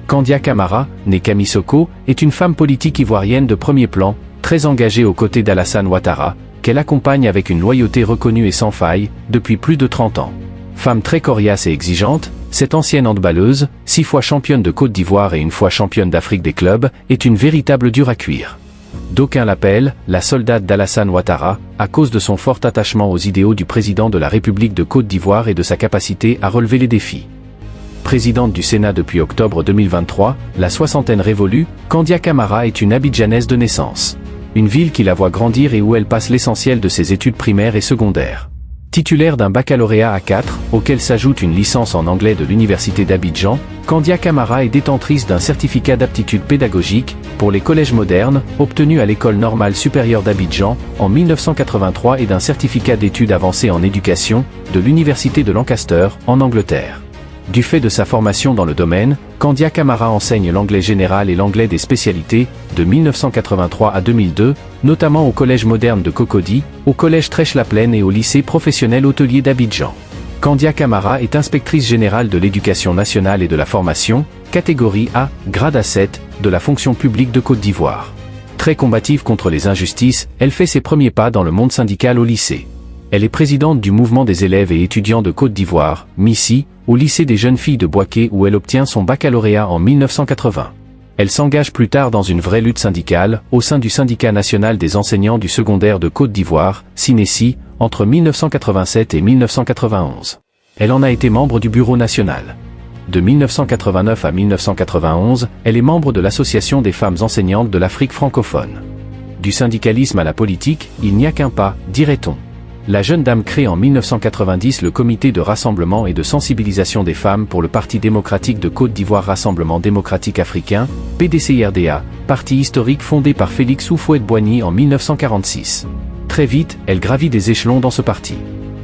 Kandia Camara, née Camisoko, est une femme politique ivoirienne de premier plan, très engagée aux côtés d'Alassane Ouattara, qu'elle accompagne avec une loyauté reconnue et sans faille, depuis plus de 30 ans. Femme très coriace et exigeante, cette ancienne handballeuse, 6 fois championne de Côte d'Ivoire et 1 fois championne d'Afrique des clubs, est une véritable dure à cuire. D'aucuns l'appellent la soldate d'Alassane Ouattara, à cause de son fort attachement aux idéaux du président de la République de Côte d'Ivoire et de sa capacité à relever les défis. Présidente du Sénat depuis octobre 2023, la soixantaine révolue, Kandia Camara est une Abidjanaise de naissance. Une ville qui la voit grandir et où elle passe l'essentiel de ses études primaires et secondaires. Titulaire d'un baccalauréat à 4, auquel s'ajoute une licence en anglais de l'Université d'Abidjan, Kandia Camara est détentrice d'un certificat d'aptitude pédagogique pour les collèges modernes, obtenu à l'École normale supérieure d'Abidjan en 1983 et d'un certificat d'études avancées en éducation de l'Université de Lancaster, en Angleterre. Du fait de sa formation dans le domaine, Kandia Camara enseigne l'anglais général et l'anglais des spécialités, de 1983 à 2002, notamment au Collège moderne de Cocody, au Collège Trèche-la-Plaine et au lycée professionnel hôtelier d'Abidjan. Kandia Camara est inspectrice générale de l'éducation nationale et de la formation, catégorie A, grade A7, de la fonction publique de Côte d'Ivoire. Très combative contre les injustices, elle fait ses premiers pas dans le monde syndical au lycée. Elle est présidente du mouvement des élèves et étudiants de Côte d'Ivoire, MICI, au lycée des jeunes filles de Boaké où elle obtient son baccalauréat en 1980. Elle s'engage plus tard dans une vraie lutte syndicale, au sein du syndicat national des enseignants du secondaire de Côte d'Ivoire, SYNESI, entre 1987 et 1991. Elle en a été membre du bureau national. De 1989 à 1991, elle est membre de l'Association des femmes enseignantes de l'Afrique francophone. Du syndicalisme à la politique, il n'y a qu'un pas, dirait-on. La jeune dame crée en 1990 le Comité de rassemblement et de sensibilisation des femmes pour le Parti démocratique de Côte d'Ivoire Rassemblement démocratique africain, PDCI-RDA, parti historique fondé par Félix Houphouët-Boigny en 1946. Très vite, elle gravit des échelons dans ce parti.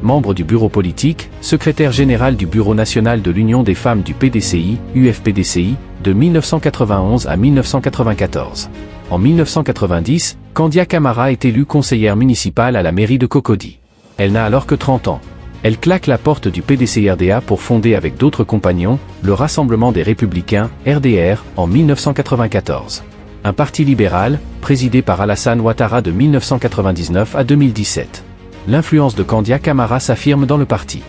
Membre du bureau politique, secrétaire général du Bureau national de l'Union des femmes du PDCI, UFPDCI, de 1991 à 1994. En 1990, Kandia Camara est élue conseillère municipale à la mairie de Cocody. Elle n'a alors que 30 ans. Elle claque la porte du PDCI-RDA pour fonder avec d'autres compagnons, le Rassemblement des Républicains, RDR, en 1994. Un parti libéral, présidé par Alassane Ouattara de 1999 à 2017. L'influence de Kandia Camara s'affirme dans le parti.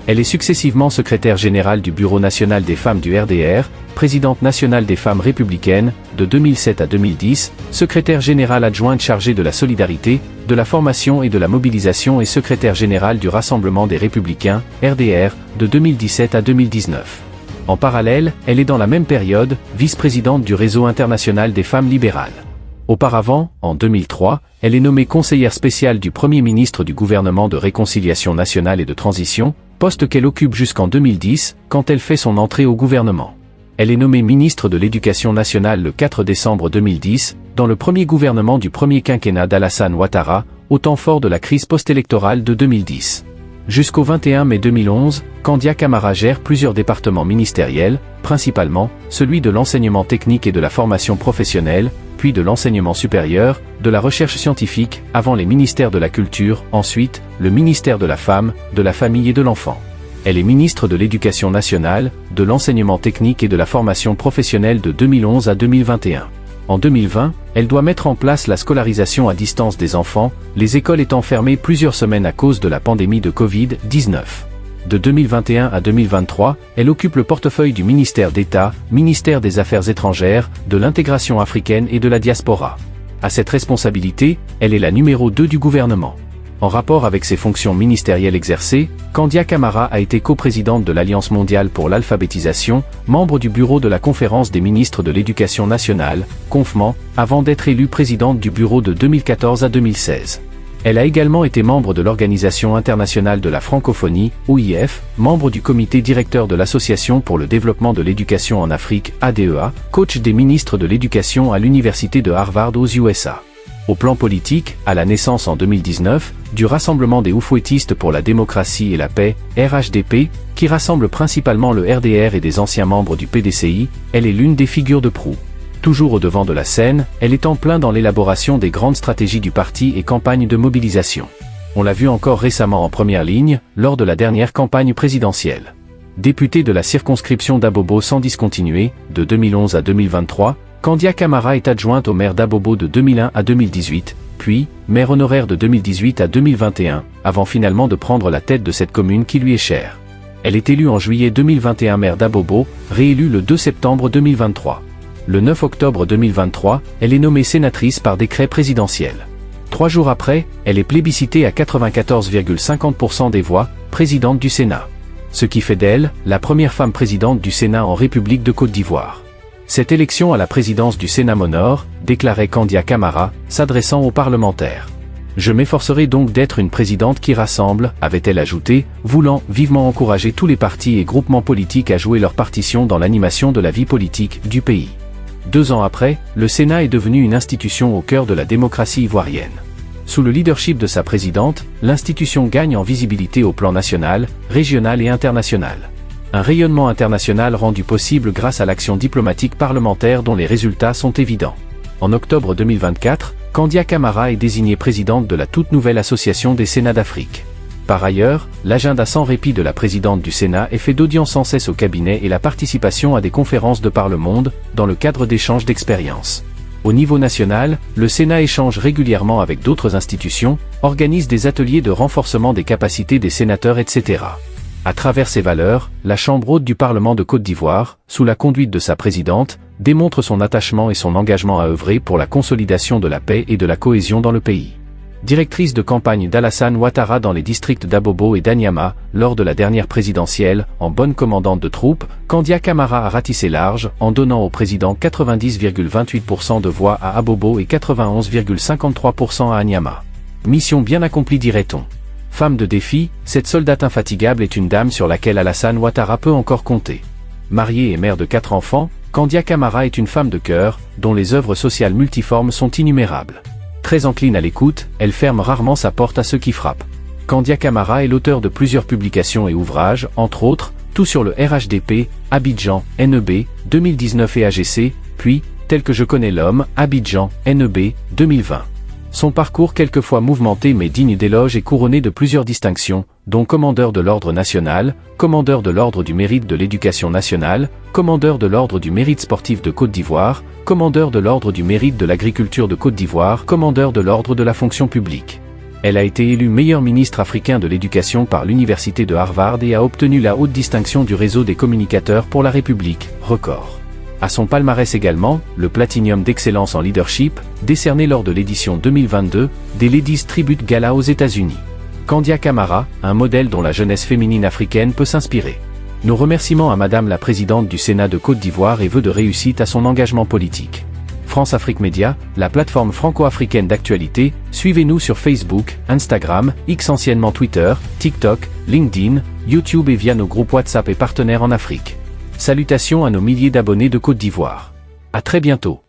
Elle est successivement secrétaire générale du Bureau national des femmes du RDR, présidente nationale des femmes républicaines, de 2007 à 2010, secrétaire générale adjointe chargée de la solidarité, de la formation et de la mobilisation et secrétaire générale du Rassemblement des Républicains, RDR, de 2017 à 2019. En parallèle, elle est dans la même période, vice-présidente du Réseau international des femmes libérales. Auparavant, en 2003, elle est nommée conseillère spéciale du Premier ministre du gouvernement de réconciliation nationale et de transition, poste qu'elle occupe jusqu'en 2010, quand elle fait son entrée au gouvernement. Elle est nommée ministre de l'Éducation nationale le 4 décembre 2010, dans le premier gouvernement du premier quinquennat d'Alassane Ouattara, au temps fort de la crise post-électorale de 2010. Jusqu'au 21 mai 2011, Kandia Camara gère plusieurs départements ministériels, principalement celui de l'enseignement technique et de la formation professionnelle, puis de l'enseignement supérieur, de la recherche scientifique, avant les ministères de la Culture, ensuite, le ministère de la Femme, de la Famille et de l'Enfant. Elle est ministre de l'Éducation nationale, de l'enseignement technique et de la formation professionnelle de 2011 à 2021. En 2020, elle doit mettre en place la scolarisation à distance des enfants, les écoles étant fermées plusieurs semaines à cause de la pandémie de Covid-19. De 2021 à 2023, elle occupe le portefeuille du ministère d'État, ministère des Affaires étrangères, de l'intégration africaine et de la diaspora. À cette responsabilité, elle est la numéro 2 du gouvernement. En rapport avec ses fonctions ministérielles exercées, Kandia Camara a été coprésidente de l'Alliance mondiale pour l'alphabétisation, membre du bureau de la Conférence des ministres de l'Éducation nationale, CONFMAN, avant d'être élue présidente du bureau de 2014 à 2016. Elle a également été membre de l'Organisation internationale de la francophonie, OIF, membre du comité directeur de l'Association pour le développement de l'éducation en Afrique, ADEA, coach des ministres de l'éducation à l'Université de Harvard aux USA. Au plan politique, à la naissance en 2019, du Rassemblement des Houphouëtistes pour la démocratie et la paix, RHDP, qui rassemble principalement le RDR et des anciens membres du PDCI, elle est l'une des figures de proue. Toujours au devant de la scène, elle est en plein dans l'élaboration des grandes stratégies du parti et campagnes de mobilisation. On l'a vu encore récemment en première ligne, lors de la dernière campagne présidentielle. Députée de la circonscription d'Abobo sans discontinuer, de 2011 à 2023, Candia Camara est adjointe au maire d'Abobo de 2001 à 2018, puis maire honoraire de 2018 à 2021, avant finalement de prendre la tête de cette commune qui lui est chère. Elle est élue en juillet 2021 maire d'Abobo, réélue le 2 septembre 2023. Le 9 octobre 2023, elle est nommée sénatrice par décret présidentiel. 3 jours après, elle est plébiscitée à 94,50% des voix, présidente du Sénat. Ce qui fait d'elle, la première femme présidente du Sénat en République de Côte d'Ivoire. Cette élection à la présidence du Sénat m'honore, déclarait Candia Camara, s'adressant aux parlementaires. Je m'efforcerai donc d'être une présidente qui rassemble, avait-elle ajouté, voulant vivement encourager tous les partis et groupements politiques à jouer leur partition dans l'animation de la vie politique du pays. 2 ans après, le Sénat est devenu une institution au cœur de la démocratie ivoirienne. Sous le leadership de sa présidente, l'institution gagne en visibilité au plan national, régional et international. Un rayonnement international rendu possible grâce à l'action diplomatique parlementaire dont les résultats sont évidents. En octobre 2024, Candia Camara est désignée présidente de la toute nouvelle Association des Sénats d'Afrique. Par ailleurs, l'agenda sans répit de la présidente du Sénat est fait d'audience sans cesse au cabinet et la participation à des conférences de par le monde, dans le cadre d'échanges d'expériences. Au niveau national, le Sénat échange régulièrement avec d'autres institutions, organise des ateliers de renforcement des capacités des sénateurs, etc. À travers ses valeurs, la Chambre haute du Parlement de Côte d'Ivoire, sous la conduite de sa présidente, démontre son attachement et son engagement à œuvrer pour la consolidation de la paix et de la cohésion dans le pays. Directrice de campagne d'Alassane Ouattara dans les districts d'Abobo et d'Anyama, lors de la dernière présidentielle, en bonne commandante de troupes, Candia Camara a ratissé large, en donnant au président 90,28% de voix à Abobo et 91,53% à Anyama. Mission bien accomplie, dirait-on. Femme de défi, cette soldate infatigable est une dame sur laquelle Alassane Ouattara peut encore compter. Mariée et mère de 4 enfants, Candia Camara est une femme de cœur, dont les œuvres sociales multiformes sont innumérables. Très encline à l'écoute, elle ferme rarement sa porte à ceux qui frappent. Candia Camara est l'auteur de plusieurs publications et ouvrages, entre autres, tout sur le RHDP, Abidjan, NEB, 2019 et AGC, puis, Tel que je connais l'homme, Abidjan, NEB, 2020. Son parcours quelquefois mouvementé mais digne d'éloge est couronné de plusieurs distinctions, dont commandeur de l'Ordre national, commandeur de l'Ordre du mérite de l'éducation nationale, commandeur de l'Ordre du mérite sportif de Côte d'Ivoire, commandeur de l'Ordre du mérite de l'agriculture de Côte d'Ivoire, commandeur de l'Ordre de la fonction publique. Elle a été élue meilleur ministre africain de l'éducation par l'Université de Harvard et a obtenu la haute distinction du réseau des communicateurs pour la République, record. À son palmarès également, le Platinum d'excellence en leadership, décerné lors de l'édition 2022, des Ladies Tribute Gala aux États-Unis. Candia Camara, un modèle dont la jeunesse féminine africaine peut s'inspirer. Nos remerciements à Madame la Présidente du Sénat de Côte d'Ivoire et vœux de réussite à son engagement politique. France Afrique Média, la plateforme franco-africaine d'actualité, suivez-nous sur Facebook, Instagram, X anciennement Twitter, TikTok, LinkedIn, YouTube et via nos groupes WhatsApp et partenaires en Afrique. Salutations à nos milliers d'abonnés de Côte d'Ivoire. À très bientôt.